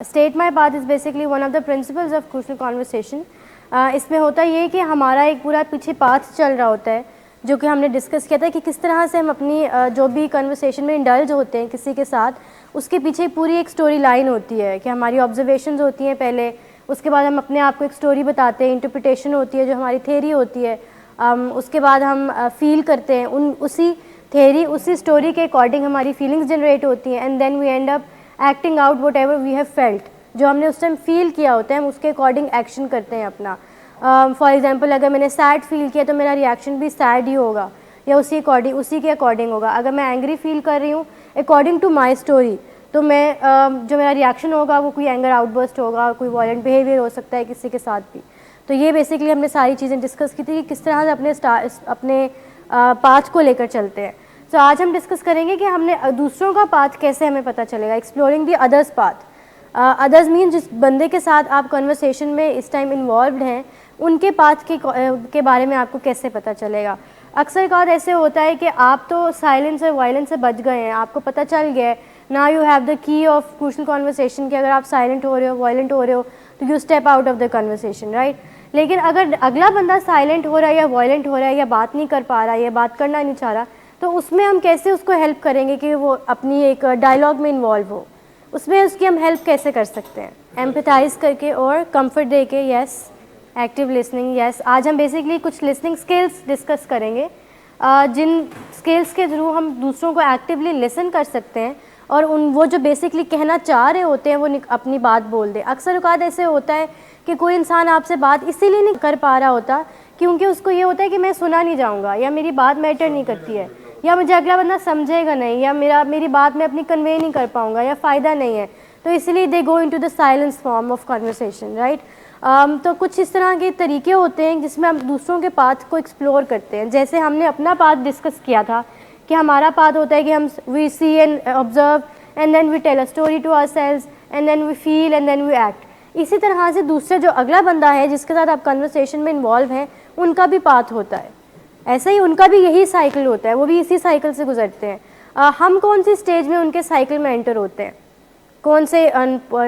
State my path is basically one of the principles of crucial conversation. इसमें होता ये कि हमारा एक पूरा पीछे पाथ चल रहा होता है जो कि हमने डिस्कस किया था कि किस तरह से हम अपनी जो भी कन्वर्सेशन में इंडल्ज होते हैं किसी के साथ, उसके पीछे पूरी एक स्टोरी लाइन होती है कि हमारी ऑब्जर्वेशंस होती हैं पहले, उसके बाद हम अपने आप को एक स्टोरी बताते हैं, इंटरप्रिटेशन होती है जो हमारी थेरी होती है, उसके बाद हम फील करते हैं उसी थेरी उसी स्टोरी के अकॉर्डिंग हमारी फीलिंग्स जनरेट होती हैं and then we end up acting out whatever we have felt, जो हमने उस टाइम फील किया होता है हम उसके अकॉर्डिंग एक्शन करते हैं अपना। फॉर एग्जांपल अगर मैंने सैड फील किया तो मेरा रिएक्शन भी सैड ही होगा या उसी के अकॉर्डिंग होगा। अगर मैं एंग्री फील कर रही हूँ अकॉर्डिंग टू माई स्टोरी तो मैं जो मेरा रिएक्शन होगा वो कोई एंगर आउटबर्स्ट होगा, कोई वायलेंट बिहेवियर हो सकता है किसी के साथ भी। तो ये बेसिकली हमने सारी चीज़ें डिस्कस की थी कि किस तरह से अपने पाथ को लेकर चलते हैं। तो आज हम डिस्कस करेंगे कि हमने दूसरों का पाथ कैसे हमें पता चलेगा, exploring the others path. Others mean जिस बंदे के साथ आप कन्वर्सेशन में इस टाइम इन्वॉल्व्ड हैं उनके पाथ के बारे में आपको कैसे पता चलेगा। अक्सर बार ऐसे होता है कि आप तो साइलेंस और वायलेंस से बच गए हैं, आपको पता चल गया है, now you have the key of crucial conversation कि अगर आप साइलेंट हो रहे हो, वायलेंट हो रहे हो तो you step out of the conversation, right. लेकिन अगर अगला बंदा साइलेंट हो रहा है या वायलेंट हो रहा है या बात नहीं कर पा रहा है या बात करना नहीं चाह रहा, तो उसमें हम कैसे उसको हेल्प करेंगे कि वो अपनी एक डायलॉग में इन्वॉल्व हो, उसमें उसकी हम हेल्प कैसे कर सकते हैं, एम्पैथाइज करके और कंफर्ट दे के, यस, एक्टिव लिसनिंग, यस। आज हम बेसिकली कुछ लिसनिंग स्किल्स डिस्कस करेंगे जिन स्किल्स के थ्रू हम दूसरों को एक्टिवली लिसन कर सकते हैं और वो जो बेसिकली कहना चाह रहे होते हैं वो अपनी बात बोल दे। अक्सर औकात ऐसे होता है कि कोई इंसान आपसे बात इसीलिए नहीं कर पा रहा होता क्योंकि उसको ये होता है कि मैं सुना नहीं जाऊँगा या मेरी बात मैटर नहीं करती है या मुझे अगला बंदा समझेगा नहीं या मेरी बात मैं अपनी कन्वे नहीं कर पाऊँगा या फ़ायदा नहीं है, तो इसलिए they go into the silence form of conversation, right. तो कुछ इस तरह के तरीके होते हैं जिसमें हम दूसरों के पाथ को एक्सप्लोर करते हैं। जैसे हमने अपना पाथ डिस्कस किया था कि हमारा पाथ होता है कि हम we see and observe and then we tell a story to ourselves and then we feel and then we act. इसी तरह से दूसरे जो अगला बंदा है जिसके साथ आप कन्वर्सेशन में इन्वॉल्व हैं उनका भी पाथ होता है, ऐसा ही उनका भी यही साइकिल होता है, वो भी इसी साइकिल से गुजरते हैं। हम कौन सी स्टेज में उनके साइकिल में एंटर होते हैं, कौन से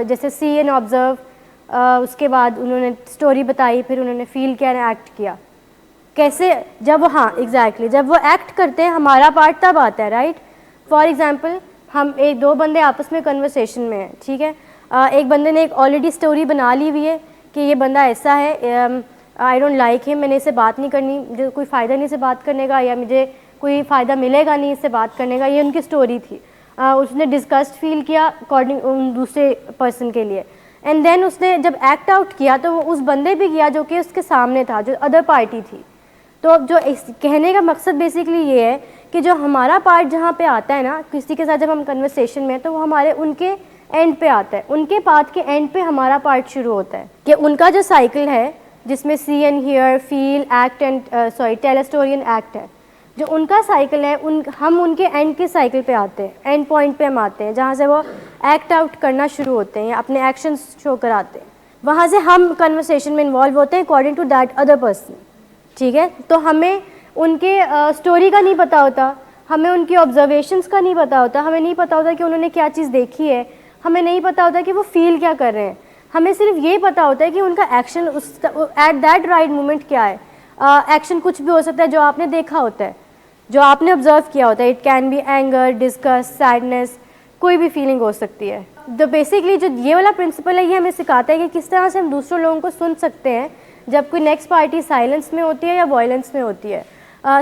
जैसे सी एंड ऑब्जर्व, उसके बाद उन्होंने स्टोरी बताई, फिर उन्होंने फील किया और एक्ट किया, कैसे जब हाँ एग्जैक्टली जब वो एक्ट करते हैं हमारा पार्ट तब आता है, राइट। फॉर एग्जांपल हम दो बंदे आपस में कन्वर्सेशन में हैं, ठीक है, एक बंदे ने एक ऑलरेडी स्टोरी बना ली हुई है कि ये बंदा ऐसा है, आई डोंट लाइक हिम, मैंने इससे बात नहीं करनी, मुझे कोई फ़ायदा नहीं इससे बात करने का या मुझे कोई फ़ायदा मिलेगा नहीं इससे बात करने का, ये उनकी स्टोरी थी। उसने डिस्कस्ड फील किया अकॉर्डिंग दूसरे पर्सन के लिए एंड देन उसने जब एक्ट आउट किया तो वो उस बंदे भी किया जो कि उसके सामने था, जो अदर पार्टी थी। तो जो कहने का मकसद बेसिकली ये है कि जो हमारा पार्ट जहाँ पे आता है ना किसी के साथ जब हम कन्वर्सेशन में, तो वो हमारे उनके एंड पे आता है, उनके पाथ के एंड पे हमारा पार्ट शुरू होता है कि उनका जो साइकिल है जिसमें see and hear, feel, act and tell a story and act है, जो उनका साइकिल है हम उनके एंड के साइकिल पे आते हैं, एंड पॉइंट पे हम आते हैं जहाँ से वो एक्ट आउट करना शुरू होते हैं या अपने एक्शंस शो कराते हैं, वहाँ से हम कन्वर्सेशन में इन्वॉल्व होते हैं according to that other person, ठीक है। तो हमें उनके स्टोरी का नहीं पता होता, हमें उनकी ऑब्जर्वेशंस का नहीं पता होता, हमें नहीं पता होता कि उन्होंने क्या चीज़ देखी है, हमें नहीं पता होता कि वो फील क्या कर रहे हैं, हमें सिर्फ ये पता होता है कि उनका action at that right moment क्या है। एक्शन कुछ भी हो सकता है जो आपने देखा होता है, जो आपने ऑब्जर्व किया होता है, it can be anger, disgust, sadness, कोई भी फीलिंग हो सकती है। तो बेसिकली जो ये वाला प्रिंसिपल है ये हमें सिखाता है कि किस तरह से हम दूसरों लोगों को सुन सकते हैं जब कोई नेक्स्ट पार्टी साइलेंस में होती है या वॉयलेंस में होती है।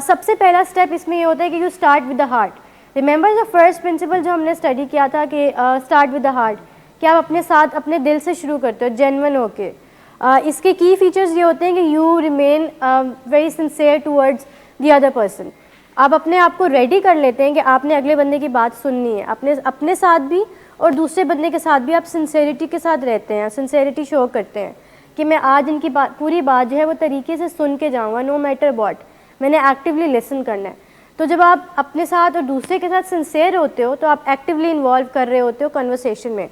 सबसे पहला स्टेप इसमें ये होता है कि you start with the heart. Remember the first principle जो हमने स्टडी किया था कि स्टार्ट विद द हार्ट, कि आप अपने साथ अपने दिल से शुरू करते हो, जेन्युइन होके। इसके की फीचर्स ये होते हैं कि you remain very sincere towards the other person. आप अपने आप को रेडी कर लेते हैं कि आपने अगले बंदे की बात सुननी है, अपने साथ भी और दूसरे बंदे के साथ भी आप सिंसेरिटी के साथ रहते हैं, सिंसेरिटी शो करते हैं कि मैं आज इनकी पूरी बात जो है वो तरीके से सुन के जाऊँगा, नो मैटर वॉट, मैंने एक्टिवली लिसन करना है। तो जब आप अपने साथ और दूसरे के साथ सिंसेयर होते हो तो आप एक्टिवली इन्वॉल्व कर रहे होते हो कन्वर्सेशन में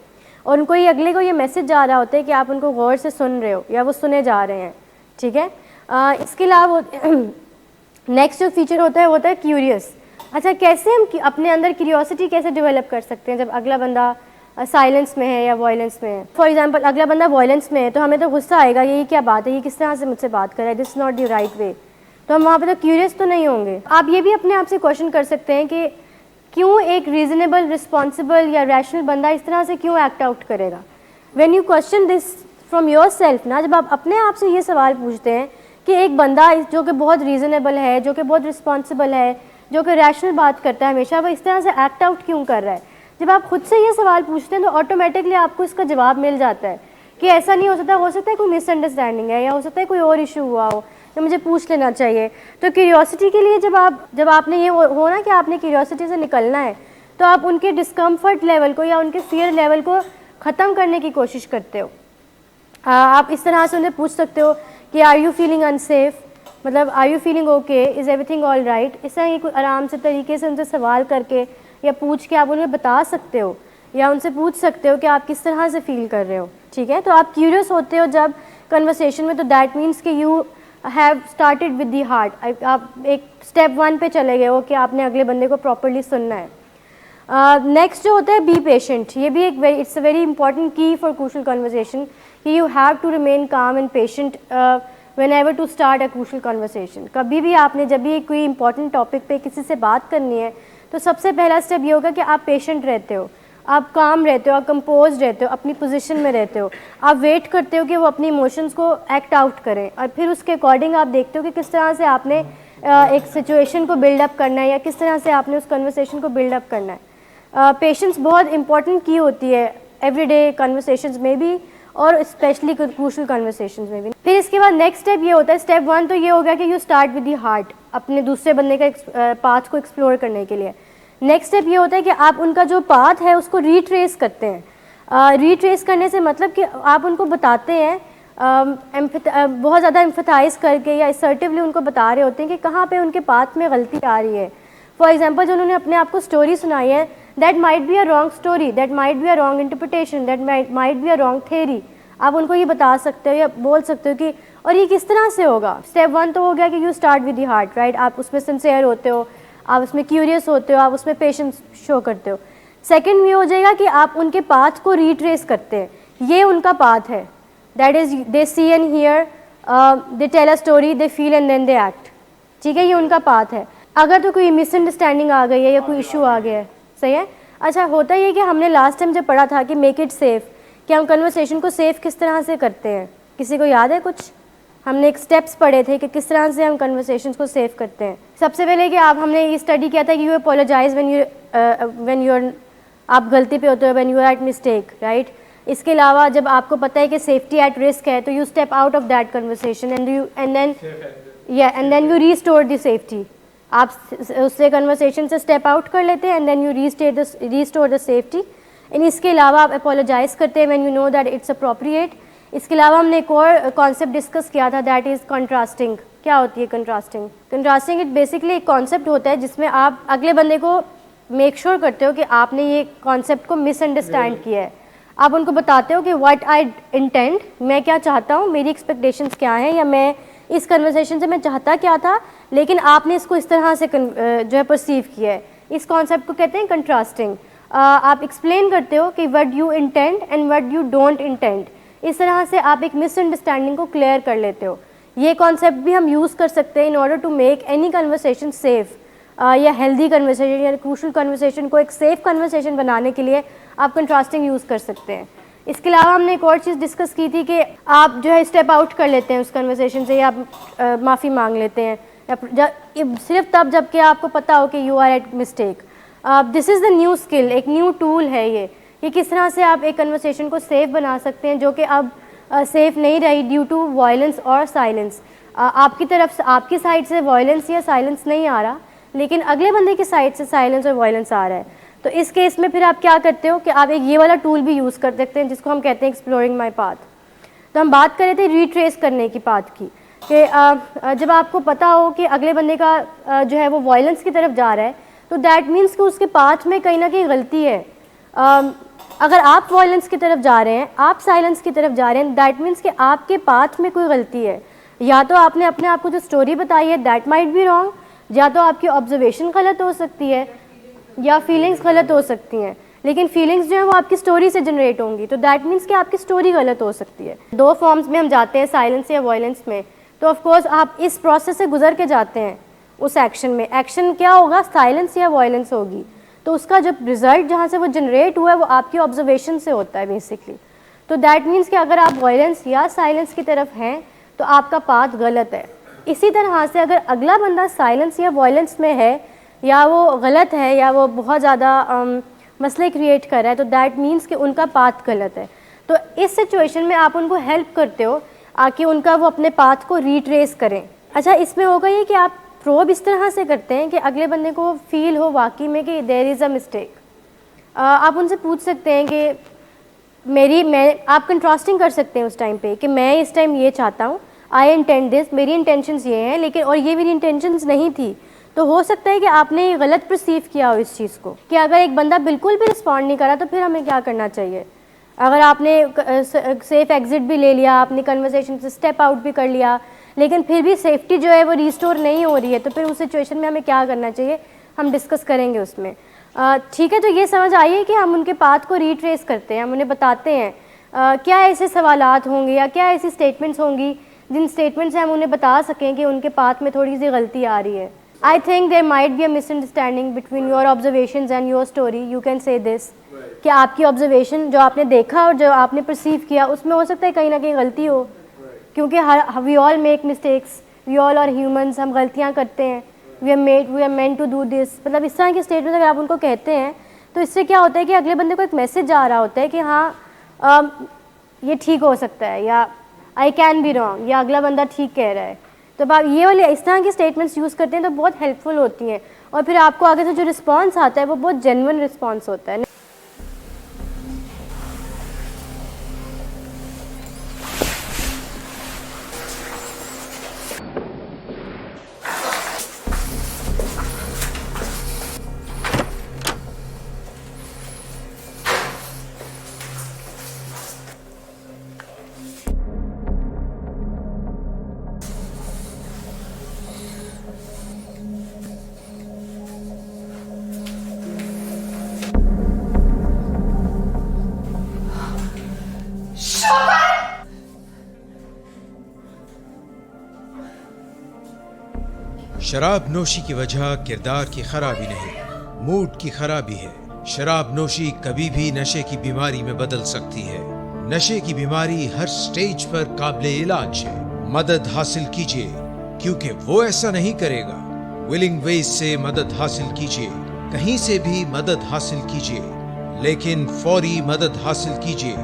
और उनको ये अगले को ये मैसेज जा रहा होता है कि आप उनको गौर से सुन रहे हो या वो सुने जा रहे हैं, ठीक है। इसके अलावा नेक्स्ट जो फीचर होता है क्यूरियस। अच्छा, कैसे हम अपने अंदर क्यूरियोसिटी कैसे डेवलप कर सकते हैं जब अगला बंदा साइलेंस में है या वॉयलेंस में है। फॉर एग्जांपल अगला बंदा वॉयलेंस में है तो हमें तो गुस्सा आएगा, ये क्या बात है, ये किस तरह से मुझसे बात कर रहा है, this not the right way. तो हम वहाँ पे तो क्यूरियस तो नहीं होंगे। आप ये भी अपने आप से क्वेश्चन कर सकते हैं कि क्यों एक रीजनेबल, रिस्पॉन्सिबल या रैशनल बंदा इस तरह से क्यों एक्ट आउट करेगा। When you question this from your self ना, जब आप अपने आप से ये सवाल पूछते हैं कि एक बंदा जो कि बहुत रीज़नेबल है, जो कि बहुत रिस्पॉन्सिबल है, जो कि रैशनल बात करता है हमेशा, वो इस तरह से एक्ट आउट क्यों कर रहा है। जब आप खुद से ये सवाल पूछते हैं तो ऑटोमेटिकली आपको इसका जवाब मिल जाता है कि ऐसा नहीं हो सकता है कोई मिसअंडरस्टैंडिंग है, या हो सकता है कोई और इशू हुआ हो, तो मुझे पूछ लेना चाहिए। तो क्यूरियोसिटी के लिए जब आपने ये हो ना कि आपने क्यूरियोसिटी से निकलना है, तो आप उनके डिस्कम्फर्ट लेवल को या उनके फियर लेवल को ख़त्म करने की कोशिश करते हो। आप इस तरह से उन्हें पूछ सकते हो कि आर यू फीलिंग अनसेफ, मतलब are you feeling okay, is everything all right. इस तरह की आराम से तरीके से उनसे सवाल करके या पूछ के आप उन्हें बता सकते हो या उनसे पूछ सकते हो कि आप किस तरह से फील कर रहे हो। ठीक है, तो आप क्यूरियस होते हो जब कन्वर्सेशन में, तो दैट मीन्स कि you have started with the heart. आप एक स्टेप 1 पे चले गए हो कि आपने अगले बंदे को प्रॉपरली सुनना है। नेक्स्ट जो होता है बी पेशेंट, ये भी एक it's a very important key for crucial conversation कि you have to remain calm and patient whenever to start a crucial conversation. कभी भी आपने जब भी कोई इंपॉर्टेंट टॉपिक पे किसी से बात करनी है तो सबसे पहला स्टेप ये होगा कि आप पेशेंट रहते हो, आप काम रहते हो, आप कंपोज रहते हो, अपनी पोजीशन में रहते हो, आप वेट करते हो कि वो अपनी इमोशंस को एक्ट आउट करें और फिर उसके अकॉर्डिंग आप देखते हो कि किस तरह से आपने एक सिचुएशन को बिल्डअप करना है या किस तरह से आपने उस कन्वर्सेशन को बिल्डअप करना है। पेशेंस बहुत इंपॉर्टेंट की होती है एवरीडे कन्वर्सेशंस में भी और स्पेशली क्रूशियल कन्वर्सेशंस में भी। फिर इसके बाद नेक्स्ट स्टेप ये होता है, स्टेप 1 तो ये हो गया कि you start with the heart, अपने दूसरे बंदे का पाथ को एक्सप्लोर करने के लिए। नेक्स्ट स्टेप ये होता है कि आप उनका जो पाथ है उसको रिट्रेस करते हैं। रिट्रेस करने से मतलब कि आप उनको बताते हैं, बहुत ज़्यादा एम्फेथाइज करके या असर्टिवली उनको बता रहे होते हैं कि कहाँ पे उनके पाथ में गलती आ रही है। फॉर एग्जाम्पल जो उन्होंने अपने आप को स्टोरी सुनाई है, that might be a wrong story, that might be a wrong interpretation, that might be a wrong theory. आप उनको ये बता सकते हो या बोल सकते हो कि और ये किस तरह से होगा। स्टेप 1 तो हो गया कि you start with the heart, right. आप उसमें सिंसियर होते हो, आप उसमें क्यूरियस होते हो, आप उसमें पेशेंस शो करते हो। सेकंड ये हो जाएगा कि आप उनके पाथ को रिट्रेस करते हैं, ये उनका पाथ है, that is they see and hear, they tell a story, they feel and then they act. ठीक है, ये उनका पाथ है। अगर तो कोई मिसअंडरस्टैंडिंग आ गई है या कोई इशू आ गया है, सही है। अच्छा, होता ये कि हमने लास्ट टाइम जब पढ़ा था कि मेक इट सेफ़, कि हम कन्वर्सेशन को सेफ़ किस तरह से करते हैं, किसी को याद है कुछ? हमने एक स्टेप्स पढ़े थे कि किस तरह से हम कन्वर्सेशंस को सेव करते हैं। सबसे पहले कि हमने ये स्टडी किया था कि यू अपोलोजाइज व्हेन यू आप गलती पे होते हो, when you are at mistake, right. इसके अलावा जब आपको पता है कि सेफ्टी एट रिस्क है तो you step out of that conversation and then you restore the safety. आप उससे कन्वर्सेशन से स्टेप आउट कर लेते हैं and then you restore the safety. And इसके अलावा आप अपोलोजाइज करते हैं when you know that it's appropriate. इसके अलावा हमने एक और कॉन्सेप्ट डिस्कस किया था, दैट इज़ कंट्रास्टिंग। क्या होती है कंट्रास्टिंग? कंट्रास्टिंग इट बेसिकली एक कॉन्सेप्ट होता है जिसमें आप अगले बंदे को मेक श्योर करते हो कि आपने ये कॉन्सेप्ट को मिसअंडरस्टैंड किया है। आप उनको बताते हो कि व्हाट आई इंटेंड, मैं क्या चाहता हूँ, मेरी एक्सपेक्टेशंस क्या हैं, या मैं इस कन्वर्सेशन से मैं चाहता क्या था लेकिन आपने इसको इस तरह से जो है परसीव किया है। इस कॉन्सेप्ट को कहते हैं कंट्रास्टिंग। आप एक्सप्लेन करते हो कि what you intend and what you don't intend. इस तरह से आप एक मिसअंडरस्टैंडिंग को क्लियर कर लेते हो। ये कॉन्सेप्ट भी हम यूज़ कर सकते हैं in order to make any conversation safe, या हेल्दी कन्वर्सेशन या क्रूशियल कन्वर्सेशन को एक सेफ कन्वर्सेशन बनाने के लिए आप कंट्रास्टिंग यूज़ कर सकते हैं। इसके अलावा हमने एक और चीज़ डिस्कस की थी कि आप जो है स्टेप आउट कर लेते हैं उस कन्वर्सेशन से, या आप माफ़ी मांग लेते हैं, या सिर्फ तब जबकि आपको पता हो कि you are at mistake. This is the new skill, एक न्यू टूल है ये किस तरह से आप एक कन्वर्सेशन को सेफ बना सकते हैं जो कि अब सेफ नहीं रही ड्यू टू वायलेंस और साइलेंस। आपकी तरफ से, आपकी साइड से वायलेंस या साइलेंस नहीं आ रहा, लेकिन अगले बंदे की साइड से साइलेंस और वायलेंस आ रहा है। तो इस केस में फिर आप क्या करते हो कि आप एक ये वाला टूल भी यूज़ कर सकते हैं जिसको हम कहते हैं एक्सप्लोरिंग माई पाथ। तो हम बात कर रहे थे रिट्रेस करने की पाथ की, कि जब आपको पता हो कि अगले बंदे का जो है वो वायलेंस की तरफ जा रहा है, तो दैट मीन्स कि उसके पाथ में कहीं ना कहीं गलती है। अगर आप वायलेंस की तरफ जा रहे हैं, आप साइलेंस की तरफ जा रहे हैं, दैट मीन्स कि आपके पाथ में कोई गलती है। या तो आपने अपने आप को जो स्टोरी बताई है दैट माइट बी रॉन्ग, या तो आपकी ऑब्जर्वेशन गलत हो सकती है या फीलिंग्स गलत हो सकती हैं। लेकिन फीलिंग्स जो है वो आपकी स्टोरी से जनरेट होंगी, तो दैट मीन्स कि आपकी स्टोरी गलत हो सकती है। दो फॉर्म्स में हम जाते हैं, साइलेंस या वॉयलेंस में, तो ऑफ कोर्स आप इस प्रोसेस से गुजर के जाते हैं उस एक्शन में। एक्शन क्या होगा, साइलेंस या वॉयलेंस होगी, तो उसका जब रिजल्ट जहाँ से वो जनरेट हुआ है वो आपकी ऑब्जर्वेशन से होता है बेसिकली। तो दैट मीन्स कि अगर आप वॉयलेंस या साइलेंस की तरफ हैं तो आपका पाथ गलत है। इसी तरह से अगर अगला बंदा साइलेंस या वॉयलेंस में है, या वो गलत है, या वो बहुत ज़्यादा मसले क्रिएट कर रहा है, तो दैट मीन्स कि उनका पाथ गलत है। तो इस सिचुएशन में आप उनको हेल्प करते हो आकि उनका वो अपने पाथ को रीट्रेस करें। अच्छा, इसमें होगा ये कि आप प्रोब इस तरह से करते हैं कि अगले बंदे को फील हो वाकई में कि देयर इज़ अ मिस्टेक। आप उनसे पूछ सकते हैं कि आप कंट्रास्टिंग कर सकते हैं उस टाइम पे कि मैं इस टाइम ये चाहता हूँ, आई इंटेंड दिस, मेरी इंटेंशंस ये हैं, लेकिन और ये मेरी इंटेंशंस नहीं थी। तो हो सकता है कि आपने गलत परसीव किया हो इस चीज़ को, कि अगर एक बंदा बिल्कुल भी रिस्पॉन्ड नहीं करा तो फिर हमें क्या करना चाहिए। अगर आपने सेफ एग्जिट भी ले लिया, आपने कन्वर्सेशन से स्टेप आउट भी कर लिया, लेकिन फिर भी सेफ्टी जो है वो रिस्टोर नहीं हो रही है, तो फिर उस सिचुएशन में हमें क्या करना चाहिए, हम डिस्कस करेंगे उसमें। ठीक है, तो ये समझ आइए कि हम उनके पाथ को रीट्रेस करते हैं, हम उन्हें बताते हैं क्या ऐसे सवालात होंगे या क्या ऐसी स्टेटमेंट्स होंगी जिन स्टेटमेंट से हम उन्हें बता सकें कि उनके पाथ में थोड़ी सी गलती आ रही है। I think there might be a misunderstanding between your observations and your story. You can say this कि आपकी ऑब्जर्वेशन जो आपने देखा और जो आपने परसीव किया उसमें हो सकता है कहीं ना कहीं गलती हो, क्योंकि we all make mistakes, we all are humans, हम गलतियाँ करते हैं। We are meant to do this, मतलब इस तरह के स्टेटमेंट अगर आप उनको कहते हैं तो इससे क्या होता है कि अगले बंदे को एक मैसेज आ रहा होता है कि हाँ ये ठीक हो सकता है, या आई कैन बी रॉन्ग, या अगला बंदा ठीक कह रहा है। तो आप ये वाले इस तरह के स्टेटमेंट्स यूज़ करते हैं तो बहुत हेल्पफुल होती हैं, और फिर आपको आगे से जो रिस्पांस आता है वो बहुत जेन्युइन रिस्पांस होता है। शराब नोशी की वजह किरदार की खराबी नहीं, मूड की खराबी है। शराब नोशी कभी भी नशे की बीमारी में बदल सकती है। नशे की बीमारी हर स्टेज पर काबिले इलाज है। मदद हासिल कीजिए, क्योंकि वो ऐसा नहीं करेगा। विलिंग वेज से मदद हासिल कीजिए, कहीं से भी मदद हासिल कीजिए, लेकिन फौरी मदद हासिल कीजिए।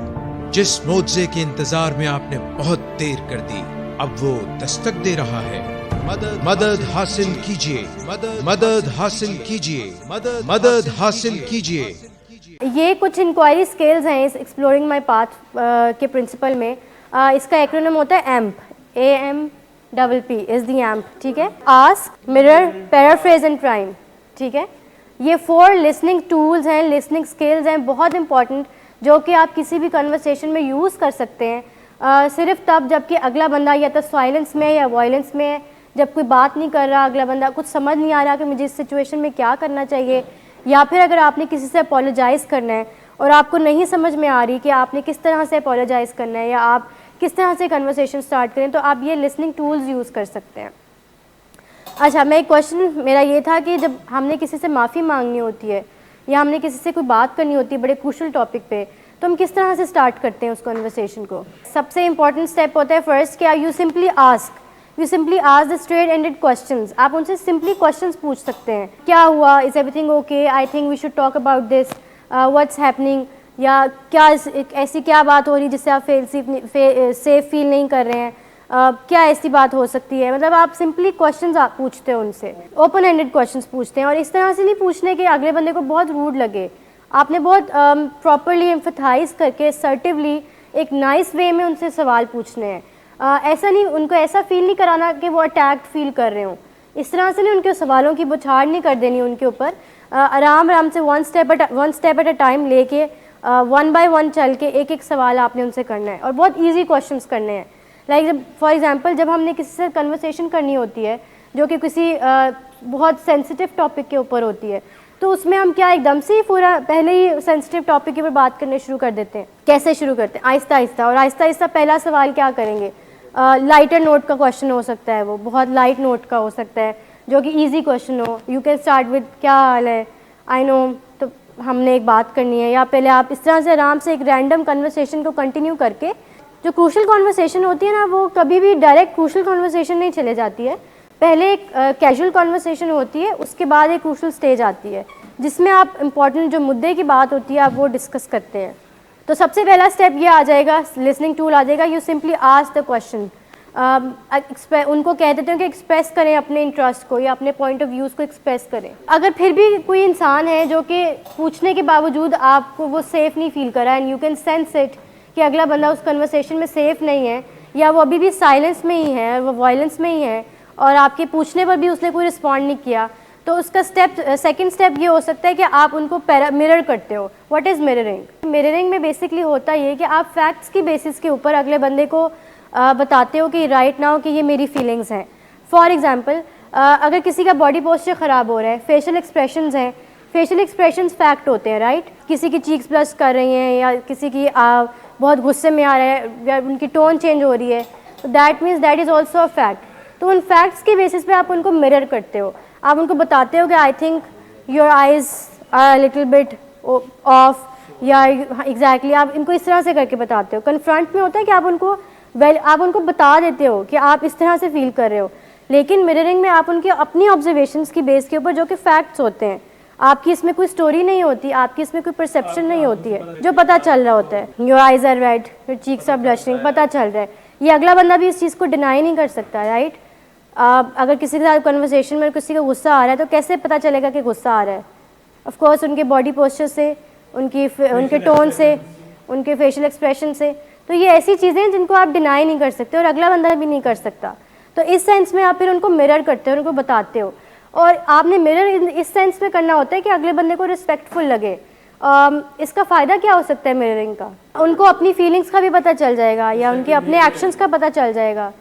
जिस मुआवजे के इंतजार में आपने बहुत देर कर दी, अब वो दस्तक दे रहा है। मदद हासिल कीजिए, मदद हासिल कीजिए, मदद हासिल कीजिए। ये कुछ इंक्वायरी स्केल्स हैं इस एक्सप्लोरिंग माई पाथ के प्रिंसिपल में। इसका एक्रोनिम होता है amp, AMPP is the amp, ठीक है। Ask, mirror, paraphrase and prime, ठीक है। ये 4 लिसनिंग टूल्स हैं, लिसनिंग स्किल्स हैं, बहुत इंपॉर्टेंट, जो कि आप किसी भी कन्वर्सेशन में यूज़ कर सकते हैं। सिर्फ तब जबकि अगला बंदा या तो साइलेंस में या वॉयलेंस में है, जब कोई बात नहीं कर रहा, अगला बंदा कुछ समझ नहीं आ रहा कि मुझे इस सिचुएशन में क्या करना चाहिए, या फिर अगर आपने किसी से अपोलोजाइज़ करना है और आपको नहीं समझ में आ रही कि आपने किस तरह से अपोलोजाइज़ करना है या आप किस तरह से कन्वर्सेशन स्टार्ट करें, तो आप ये लिसनिंग टूल्स यूज़ कर सकते हैं। अच्छा, मैं एक क्वेश्चन मेरा ये था कि जब हमने किसी से माफ़ी मांगनी होती है या हमने किसी से कोई बात करनी होती है बड़े क्रूशल टॉपिक पे, तो हम किस तरह से स्टार्ट करते हैं उस कन्वर्सेशन को। सबसे इंपॉर्टेंट स्टेप होता है फर्स्ट क्या, you simply ask the straight ended questions. आप उनसे सिंपली क्वेश्चंस पूछ सकते हैं, क्या हुआ, is everything okay, I think we should talk about this, what's happening, या क्या ऐसी क्या बात हो रही जिससे आप सेफ फील नहीं कर रहे हैं, क्या ऐसी बात हो सकती है। मतलब आप सिंपली क्वेश्चंस आप पूछते हो उनसे, ओपन एंडेड क्वेश्चंस पूछते हैं, और इस तरह से नहीं पूछने के अगले बंदे को बहुत रूड लगे। आपने बहुत प्रॉपरली एम्फेथाइज करके असर्टिवली एक नाइस वे में उनसे सवाल पूछने हैं। ऐसा नहीं, उनको ऐसा फील नहीं कराना कि वो अटैक्ड फील कर रहे हों। इस तरह से नहीं उनके सवालों की बौछार नहीं कर देनी उनके ऊपर। आराम आराम से one step at a time लेके 1 by 1 चल के एक एक सवाल आपने उनसे करना है, और बहुत ईजी क्वेश्चंस करने हैं। लाइक फॉर एग्जांपल, जब हमने किसी से कन्वर्सेशन करनी होती है जो कि किसी बहुत सेंसिटिव टॉपिक के ऊपर होती है, तो उसमें हम क्या एकदम से ही पूरा पहले ही सेंसिटिव टॉपिक के ऊपर बात करने शुरू कर देते हैं। कैसे शुरू करते हैं? आहिस्ता आहिस्ता, और आहिस्ता आहिस्ता पहला सवाल क्या करेंगे, लाइटर नोट का क्वेश्चन हो सकता है, वो बहुत लाइट नोट का हो सकता है जो कि इजी क्वेश्चन हो। यू कैन स्टार्ट विद क्या हाल है, आई नो, तो हमने एक बात करनी है, या पहले आप इस तरह से आराम से एक रैंडम कन्वर्सेशन को कंटिन्यू करके, जो क्रूशल कॉन्वर्सेशन होती है ना, वो कभी भी डायरेक्ट क्रूशल कॉन्वर्सेशन नहीं चले जाती है। पहले एक कैजुअल कॉन्वर्सेशन होती है, उसके बाद एक क्रूशल स्टेज आती है जिसमें आप इंपॉर्टेंट जो मुद्दे की बात होती है आप वो डिस्कस करते हैं। तो सबसे पहला स्टेप ये आ जाएगा, लिसनिंग टूल आ जाएगा। You simply ask the question, उनको कह देते हैं कि एक्सप्रेस करें अपने इंटरेस्ट को या अपने पॉइंट ऑफ व्यूज़ को एक्सप्रेस करें। अगर फिर भी कोई इंसान है जो कि पूछने के बावजूद आपको वो सेफ़ नहीं फील करा, and you can sense it कि अगला बंदा उस कन्वर्सेशन में सेफ़ नहीं है, या वो अभी भी साइलेंस में ही है, वो वायलेंस में ही है, और आपके पूछने पर भी उसने कोई रिस्पॉन्ड नहीं किया, तो उसका सेकंड स्टेप ये हो सकता है कि आप उनको मिरर करते हो। What is mirroring? मिररिंग में बेसिकली होता ये कि आप फैक्ट्स की बेसिस के ऊपर अगले बंदे को बताते हो कि राइट नाउ कि ये मेरी फीलिंग्स हैं। फॉर एग्जांपल, अगर किसी का बॉडी पोस्चर ख़राब हो रहा है, फेशियल एक्सप्रेशंस हैं, फेशियल एक्सप्रेशंस फैक्ट होते हैं, राइट? किसी की चीक्स ब्लश कर रही हैं, या किसी की बहुत गुस्से में आ रहा है, या उनकी टोन चेंज हो रही है, तो that means that is also a fact. तो उन फैक्ट्स के बेसिस पे आप उनको मिरर करते हो, आप उनको बताते हो कि I think your eyes are little bit off, या एग्जैक्टली आप इनको इस तरह से करके बताते हो। कन्फ्रंट में होता है कि आप उनको बता देते हो कि आप इस तरह से फील कर रहे हो, लेकिन मिररिंग में आप उनकी अपनी ऑब्जर्वेशंस की बेस के ऊपर, जो कि फैक्ट्स होते हैं, आपकी इसमें कोई स्टोरी नहीं होती, आपकी इसमें कोई परसेप्शन नहीं होती है, जो पता चल रहा होता है। Your eyes are red, your cheeks are blushing, पता चल रहा है। ये अगला बंदा भी इस चीज़ को डिनाई नहीं कर सकता, राइट? अगर किसी के साथ कन्वर्सेशन में किसी का गुस्सा आ रहा है तो कैसे पता चलेगा कि गुस्सा आ रहा है? ऑफ कोर्स उनके बॉडी पोस्चर से, उनके टोन से, उनके फेशियल एक्सप्रेशन से। तो ये ऐसी चीज़ें हैं जिनको आप डिनाई नहीं कर सकते और अगला बंदा भी नहीं कर सकता। तो इस सेंस में आप फिर उनको मिरर करते हो, उनको बताते हो, और आपने मिरर इस सेंस में करना होता है कि अगले बंदे को रिस्पेक्टफुल लगे। इसका फ़ायदा क्या हो सकता है मिररिंग का? उनको अपनी फीलिंग्स का भी पता चल जाएगा, या उनके अपने एक्शंस का पता चल जाएगा,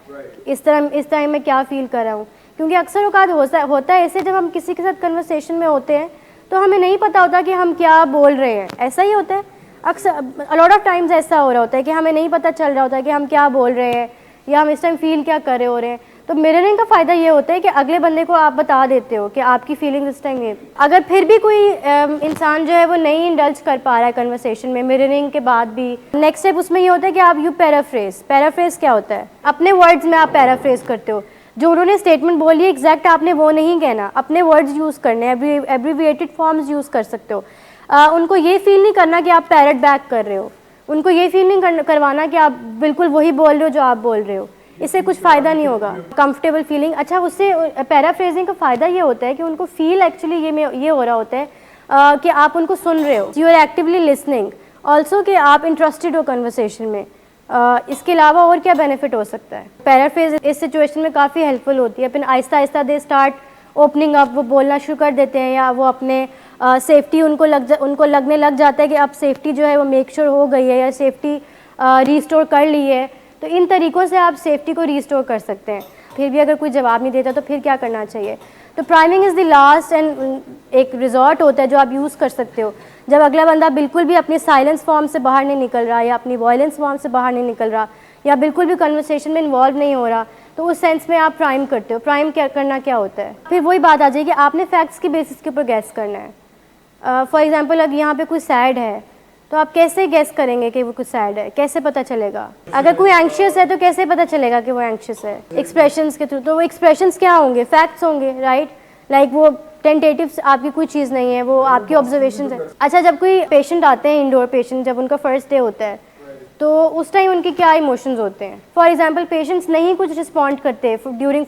इस टाइम में क्या फ़ील कर रहा हूँ। क्योंकि अक्सर औकात होता है ऐसे, जब हम किसी के साथ कन्वर्सेशन में होते हैं तो हमें नहीं पता होता कि हम क्या बोल रहे हैं। ऐसा ही होता है अक्सर, अलॉट ऑफ टाइम्स ऐसा हो रहा होता है कि हमें नहीं पता चल रहा होता कि हम क्या बोल रहे हैं या हम इस टाइम फील क्या कर रहे हो रहे हैं। तो मिररिंग का फ़ायदा ये होता है कि अगले बंदे को आप बता देते हो कि आपकी फीलिंग्स इस टाइम ये। अगर फिर भी कोई इंसान जो है वो नहीं इंडल्ज कर पा रहा है कन्वर्सेशन में मिररिंग के बाद भी, नेक्स्ट स्टेप उसमें ये होता है कि आप यू पैराफ्रेज क्या होता है? अपने वर्ड्स में आप पैराफ्रेज करते हो। जो उन्होंने स्टेटमेंट बोली है एग्जैक्ट आपने वो नहीं कहना, अपने वर्ड्स यूज़ करने, एब्रीविएटेड फॉर्म्स यूज़ कर सकते हो। उनको ये फील नहीं करना कि आप पैरट बैक कर रहे हो, उनको ये फील नहीं करवाना कि आप बिल्कुल वही बोल रहे हो जो आप बोल रहे हो। इससे कुछ फ़ायदा नहीं होगा। कंफर्टेबल फीलिंग, अच्छा, उससे पैराफ्रेजिंग का फ़ायदा ये होता है कि उनको फील एक्चुअली ये हो रहा होता है कि आप उनको सुन रहे हो, you are actively listening, also कि आप इंटरेस्टेड हो कन्वर्सेशन में। इसके अलावा और क्या बेनिफिट हो सकता है? पैराफ्रेज इस सिचुएशन में काफ़ी हेल्पफुल होती है। फिर Aahista Aahista they start opening up, वो बोलना शुरू कर देते हैं, या वो अपने सेफ्टी उनको लगने लग जाता है कि अब सेफ्टी जो है वो मेक श्योर हो गई है, या सेफ्टी रीस्टोर कर ली है। तो इन तरीक़ों से आप सेफ्टी को रीस्टोर कर सकते हैं। फिर भी अगर कोई जवाब नहीं देता तो फिर क्या करना चाहिए? तो priming is the last and एक रिजॉर्ट होता है जो आप यूज़ कर सकते हो जब अगला बंदा बिल्कुल भी अपनी साइलेंस फॉर्म से बाहर नहीं निकल रहा, या अपनी वॉयलेंस फॉर्म से बाहर नहीं निकल रहा, या बिल्कुल भी कन्वर्सेशन में इन्वॉल्व नहीं हो रहा। तो उस सेंस में आप प्राइम करते हो। प्राइम करना क्या होता है? फिर वही बात आ जाएगी, आपने फैक्ट्स की बेसिस के ऊपर गैस करना है। फॉर एग्जाम्पल, अगर यहाँ पे कोई सैड है तो आप कैसे गैस करेंगे कि वो कुछ सैड है? कैसे पता चलेगा? अगर कोई एंग्शियस है तो कैसे पता चलेगा कि वो एंग्शियस है? एक्सप्रेशंस के थ्रू। तो वो एक्सप्रेशंस क्या होंगे? फैक्ट्स होंगे, राइट? लाइक वो टेंटेटिव्स आपकी कोई चीज़ नहीं है, वो आपकी ऑब्जर्वेशन है। अच्छा, जब कोई पेशेंट आते हैं, इंडोर पेशेंट, जब उनका फर्स्ट डे होता है तो उस टाइम उनके क्या इमोशंस होते हैं? फॉर एग्जांपल, पेशेंट्स नहीं कुछ रिस्पॉन्ड करते ड्यूरिंग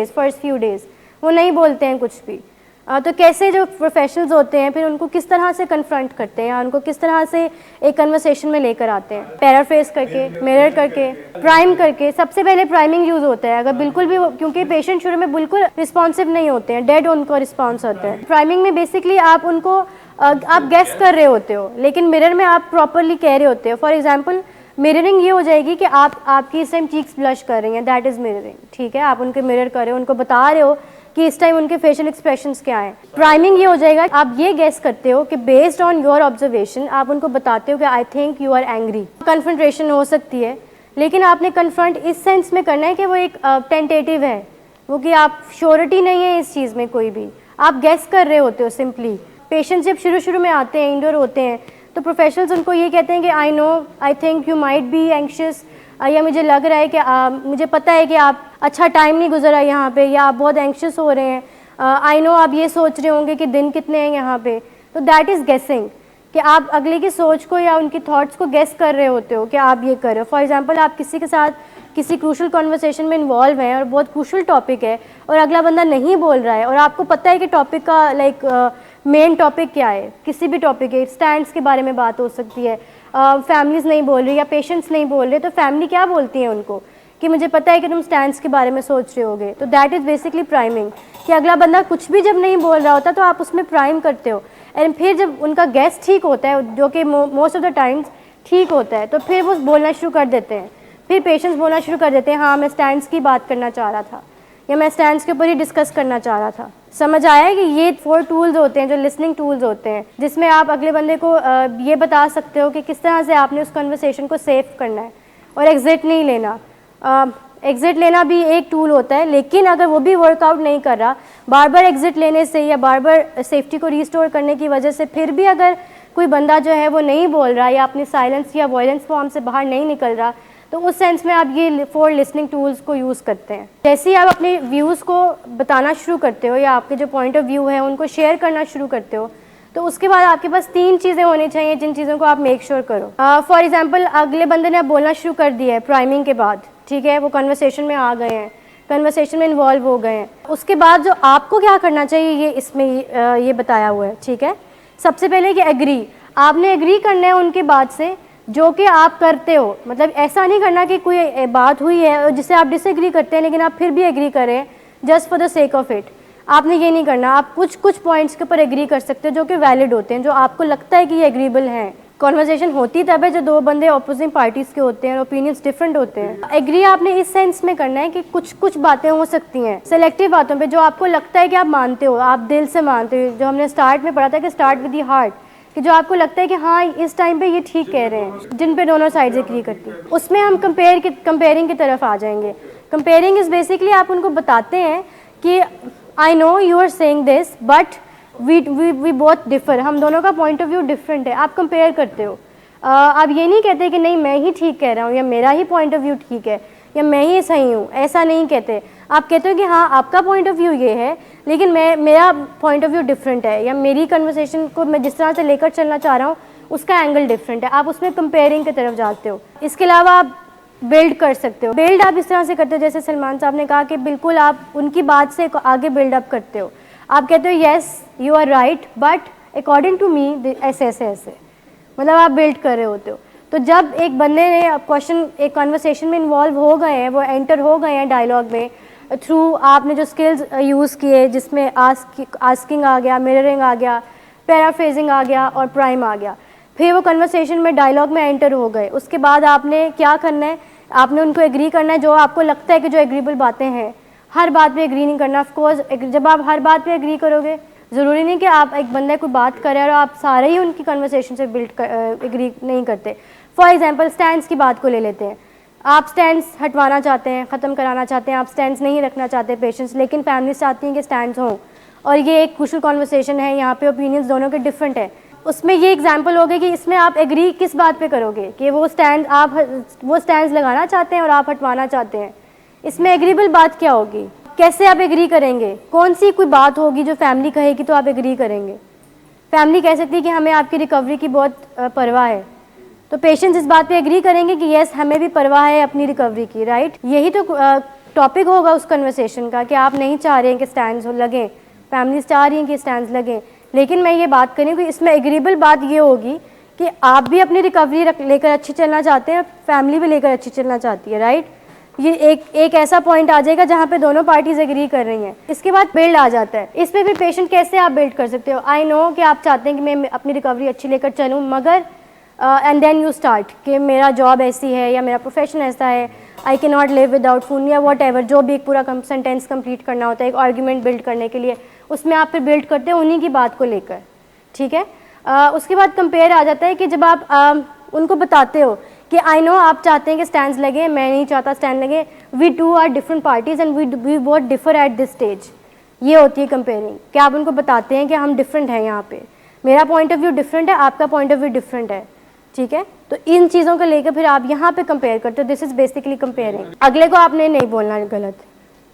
फर्स्ट फ्यू डेज़, वो नहीं बोलते हैं कुछ भी। तो कैसे जो प्रोफेशनल्स होते हैं फिर उनको किस तरह से कन्फ्रंट करते हैं, या उनको किस तरह से एक कन्वर्सेशन में लेकर आते हैं? पैराफ्रेज करके, मिरर करके, प्राइम करके। सबसे पहले प्राइमिंग यूज़ होता है। अगर बिल्कुल भी, क्योंकि पेशेंट शुरू में बिल्कुल रिस्पॉन्सिव नहीं होते हैं, डेड उनका रिस्पॉन्स होता है। प्राइमिंग में बेसिकली आप उनको आप गेस कर रहे होते हो, लेकिन मिरर में आप प्रॉपरली कह रहे होते हो। फॉर एग्जाम्पल, मिररिंग ये हो जाएगी कि आपकी इस टाइम चीक्स ब्लश कर रही हैं, दैट इज़ मिररिंग। ठीक है, आप उनके मिरर कर रहे हो, उनको बता रहे हो कि इस टाइम उनके फेशियल एक्सप्रेशंस क्या हैं। प्राइमिंग ये हो जाएगा, आप ये गेस करते हो कि बेस्ड ऑन योर ऑब्जर्वेशन आप उनको बताते हो कि I think you are angry. Confrontation हो सकती है, लेकिन आपने कन्फ्रंट इस सेंस में करना है कि वो एक टेंटेटिव है, वो कि आप श्योरिटी नहीं है इस चीज़ में, कोई भी आप गेस कर रहे होते हो सिंपली। पेशेंट्स जब शुरू में आते हैं, इंडोर होते हैं, तो प्रोफेशनल्स उनको ये कहते हैं कि I no, I think you might be anxious, या मुझे लग रहा है कि मुझे पता है कि आप अच्छा टाइम नहीं गुजरा यहाँ पे, या आप बहुत एंक्शियस हो रहे हैं, आई नो आप ये सोच रहे होंगे कि दिन कितने हैं यहाँ पे। तो दैट इज़ गेसिंग, कि आप अगले की सोच को या उनकी थॉट्स को गेस कर रहे होते हो कि आप ये कर रहे हो। फॉर एग्जांपल, आप किसी के साथ किसी क्रूशल कॉन्वर्सेशन में इन्वॉल्व हैं और बहुत क्रूशल टॉपिक है और अगला बंदा नहीं बोल रहा है, और आपको पता है कि टॉपिक का मेन टॉपिक क्या है, किसी भी टॉपिक है, स्टैंड्स के बारे में बात हो सकती है, फैमिलीज़ नहीं बोल रही या पेशेंट्स नहीं बोल रहे, तो फैमिली क्या बोलती है उनको कि मुझे पता है कि तुम स्टैंड्स के बारे में सोच रहे होगे। तो दैट इज़ बेसिकली प्राइमिंग, कि अगला बंदा कुछ भी जब नहीं बोल रहा होता तो आप उसमें प्राइम करते हो, एंड फिर जब उनका गेस ठीक होता है, जो कि मोस्ट ऑफ द टाइम्स ठीक होता है, तो फिर वो बोलना शुरू कर देते हैं। फिर पेशेंट्स बोलना शुरू कर देते हैं, हाँ मैं स्टैंड्स की बात करना चाह रहा था, या मैं स्टैंड्स के ऊपर ही डिस्कस करना चाह रहा था। समझ आया कि ये 4 टूल्स होते हैं जो लिसनिंग टूल्स होते हैं, जिसमें आप अगले बंदे को ये बता सकते हो कि किस तरह से आपने उस कन्वर्सेशन को सेव करना है, और एग्जिट नहीं लेना। एग्जिट लेना भी एक टूल होता है, लेकिन अगर वो भी वर्कआउट नहीं कर रहा, बार बार एग्जिट लेने से या बार बार सेफ्टी को रिस्टोर करने की वजह से फिर भी अगर कोई बंदा जो है वो नहीं बोल रहा या अपनी साइलेंस या अवॉइडेंस फॉर्म से बाहर नहीं निकल रहा, तो उस सेंस में आप ये 4 लिसनिंग टूल्स को यूज़ करते हैं। जैसे ही आप अपने व्यूज़ को बताना शुरू करते हो या आपके जो पॉइंट ऑफ व्यू है उनको शेयर करना शुरू करते हो, तो उसके बाद आपके पास 3 चीज़ें होनी चाहिए जिन चीज़ों को आप मेक श्योर करो। फॉर एग्जांपल, अगले बंदे ने अब बोलना शुरू कर दिया है प्राइमिंग के बाद, ठीक है, वो कन्वर्सेशन में आ गए हैं, कन्वर्सेशन में इन्वॉल्व हो गए हैं। उसके बाद जो आपको क्या करना चाहिए ये इसमें ये बताया हुआ है, ठीक है। सबसे पहले कि एग्री, आपने एग्री करना है उनकी बात से जो कि आप करते हो। मतलब ऐसा नहीं करना कि कोई बात हुई है जिससे आप डिसएग्री करते हैं लेकिन आप फिर भी एग्री करें just for the sake of it, आपने ये नहीं करना। आप कुछ पॉइंट्स के ऊपर एग्री कर सकते हो जो कि वैलिड होते हैं, जो आपको लगता है कि ये एग्रीबल हैं। कॉन्वर्सेशन होती तब है जो 2 बंदे अपोजिंग पार्टीज़ के होते हैं और ओपिनियंस डिफरेंट होते हैं। एग्री आपने इस सेंस में करना है कि कुछ बातें हो सकती हैं सेलेक्टिव बातों पे जो आपको लगता है कि आप मानते हो, आप दिल से मानते हो, जो हमने स्टार्ट में पढ़ा था कि स्टार्ट विद द हार्ट, कि जो आपको लगता है कि हाँ इस टाइम पे ये ठीक कह रहे हैं, जिन पे दोनों साइड्स एग्री करती हैं। उसमें हम कंपेयरिंग की तरफ आ जाएंगे। कंपेयरिंग इज़ बेसिकली आप उनको बताते हैं कि I know you are saying this but we both differ, हम दोनों का पॉइंट ऑफ व्यू डिफरेंट है। आप कंपेयर करते हो, आप ये नहीं कहते कि नहीं मैं ही ठीक कह रहा हूँ या मेरा ही पॉइंट ऑफ व्यू ठीक है या मैं ही सही हूँ, ऐसा नहीं कहते। आप कहते हो कि हाँ आपका पॉइंट ऑफ व्यू ये है लेकिन मेरा पॉइंट ऑफ व्यू डिफरेंट है, या मेरी कन्वर्सेशन को मैं जिस तरह से लेकर चलना चाह रहा हूँ उसका एंगल डिफरेंट है। आप उसमें कंपेयरिंग की तरफ जाते हो। इसके अलावा आप बिल्ड कर सकते हो। बिल्ड आप इस तरह से करते हो जैसे सलमान साहब ने कहा कि बिल्कुल आप उनकी बात से आगे बिल्डअप करते हो। आप कहते हो yes you are right but according to me ऐसे ऐसे ऐसे, मतलब आप बिल्ड कर रहे होते हो। तो जब एक बंदे ने एक कन्वर्सेशन में इन्वॉल्व हो गए हैं, वो एंटर हो गए हैं डायलॉग में थ्रू आपने जो स्किल्स यूज़ किए, जिसमें आस्किंग आ गया, मिररिंग आ गया, पैराफ्रेजिंग आ गया और प्राइम आ गया, फिर वो कन्वर्सेशन में डायलॉग में एंटर हो गए। उसके बाद आपने क्या करना है, आपने उनको एग्री करना है जो आपको लगता है कि जो एग्रीबल बातें हैं। हर बात पे एग्री नहीं करना। ऑफ कोर्स जब आप हर बात पे एग्री करोगे, ज़रूरी नहीं कि आप एक बंदे कोई बात करें और आप सारे ही उनकी कन्वर्सेशन से एग्री नहीं करते। फॉर एग्जांपल स्टैंड्स की बात को ले लेते हैं। आप स्टैंड्स हटवाना चाहते हैं, ख़त्म कराना चाहते हैं, आप स्टैंड्स नहीं रखना चाहते पेशेंट्स, लेकिन फैमिलीज चाहती हैं कि स्टैंड्स हों, और ये एक क्रूशियल कॉन्वर्सेशन है, यहाँ पे ओपिनियंस दोनों के डिफरेंट है। उसमें ये एग्जांपल हो गया कि इसमें आप एग्री किस बात पे करोगे कि वो स्टैंड्स लगाना चाहते हैं और आप हटवाना चाहते हैं। इसमें एग्रीबल बात क्या होगी, कैसे आप एग्री करेंगे, कौन सी कोई बात होगी जो फैमिली कहेगी तो आप एग्री करेंगे। फैमिली कह सकती है कि हमें आपकी रिकवरी की बहुत परवाह है, तो पेशेंट्स इस बात पे एग्री करेंगे कि यस हमें भी परवाह है अपनी रिकवरी की, राइट। यही तो टॉपिक होगा उस कन्वर्सेशन का कि आप नहीं चाह रहे हैं कि स्टैंड्स लगें, फैमिलीज चाह रही हैं कि स्टैंड्स लगें, लेकिन मैं ये बात करूँ कि इसमें एग्रीबल बात ये होगी कि आप भी अपनी रिकवरी लेकर अच्छी चलना चाहते हैं, फैमिली भी लेकर अच्छी चलना चाहती है, राइट। ये एक ऐसा पॉइंट आ जाएगा जहाँ पे दोनों पार्टीज एग्री कर रही हैं। इसके बाद बिल्ड आ जाता है। इस पे फिर पेशेंट कैसे आप बिल्ड कर सकते हो। आई नो कि आप चाहते हैं कि मैं अपनी रिकवरी अच्छी लेकर चलूँ, मगर एंड देन यू स्टार्ट कि मेरा जॉब ऐसी है या मेरा प्रोफेशन ऐसा है, I can not live without phone या वॉट एवर, जो भी एक पूरा सेंटेंस कंप्लीट करना होता है एक आर्ग्यूमेंट बिल्ड करने के लिए, उसमें आप फिर बिल्ड करते हैं उन्हीं की बात को लेकर, ठीक है। उसके बाद कंपेयर आ जाता है कि जब आप उनको बताते हो कि आई नो आप चाहते हैं कि स्टैंड्स लगे, मैं नहीं चाहता स्टैंड लगे, we two are different parties and we both differ at this stage, ये होती है कंपेयरिंग, कि आप उनको बताते हैं कि हम डिफरेंट हैं, यहाँ पे मेरा पॉइंट ऑफ व्यू डिफरेंट है, आपका पॉइंट ऑफ व्यू डिफरेंट है, ठीक है। तो इन चीज़ों को लेकर फिर आप यहाँ पे कंपेयर करते हो, दिस इज़ बेसिकली कंपेयरिंग। अगले को आपने नहीं बोलना गलत,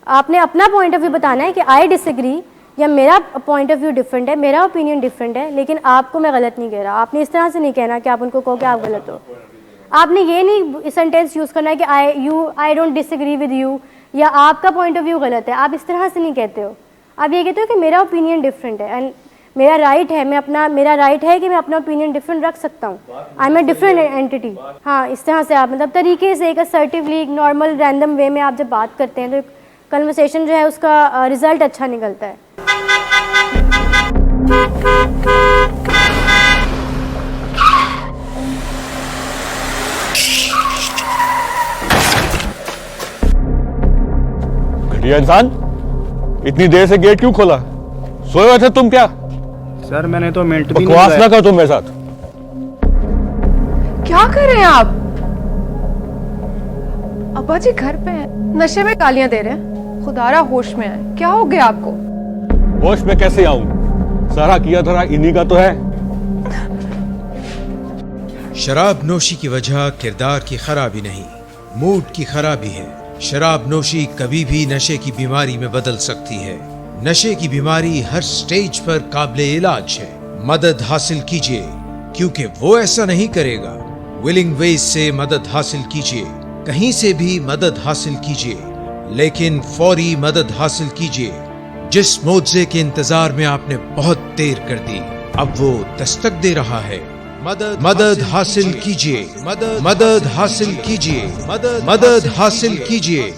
आपने अपना पॉइंट ऑफ व्यू बताना है कि आई डिसएग्री या मेरा पॉइंट ऑफ व्यू डिफरेंट है, मेरा ओपिनियन डिफरेंट है, लेकिन आपको मैं गलत नहीं कह रहा। आपने इस तरह से नहीं कहना कि आप उनको कहो कि आप गलत हो। आपने ये नहीं सेंटेंस यूज़ करना है कि I don't disagree with you या आपका पॉइंट ऑफ व्यू गलत है, आप इस तरह से नहीं कहते हो। आप ये कहते हो कि मेरा ओपिनियन डिफरेंट है एंड मेरा राइट है, मेरा राइट है कि मैं अपना ओपिनियन डिफरेंट रख सकता हूँ, I am a different entity. हाँ, इस तरह से आप मतलब तरीके से एक असर्टिवली एक नॉर्मल रैंडम वे में आप जब बात करते हैं तो एक कन्वर्सेशन जो है उसका रिजल्ट अच्छा निकलता है। घटिया इंसान, इतनी देर से गेट क्यों खोला? सोए हुए थे तुम क्या? सर मैंने तो मिनट भी नहीं बकवास लगाया। ना करो तुम मेरे साथ। क्या कर रहे हैं आप? अब्बा जी घर पे हैं, नशे में गालियां दे रहे हैं। खुदारा होश में आए, क्या हो गया आपको? होश में कैसे आऊं? सारा किया धरा इन्हीं का तो है। शराब नोशी की वजह किरदार की खराबी नहीं, मूड की खराबी है। शराब नोशी कभी भी नशे की बीमारी में बदल सकती है। नशे की बीमारी हर स्टेज पर काबिले इलाज है। मदद हासिल कीजिए, क्योंकि वो ऐसा नहीं करेगा। विलिंग वेज से मदद हासिल कीजिए, कहीं से भी मदद हासिल कीजिए, लेकिन फौरी मदद हासिल कीजिए। जिस मुआवजे के इंतजार में आपने बहुत देर कर दी, अब वो दस्तक दे रहा है। मदद हासिल कीजिए, मदद हासिल कीजिए, मदद हासिल कीजिए।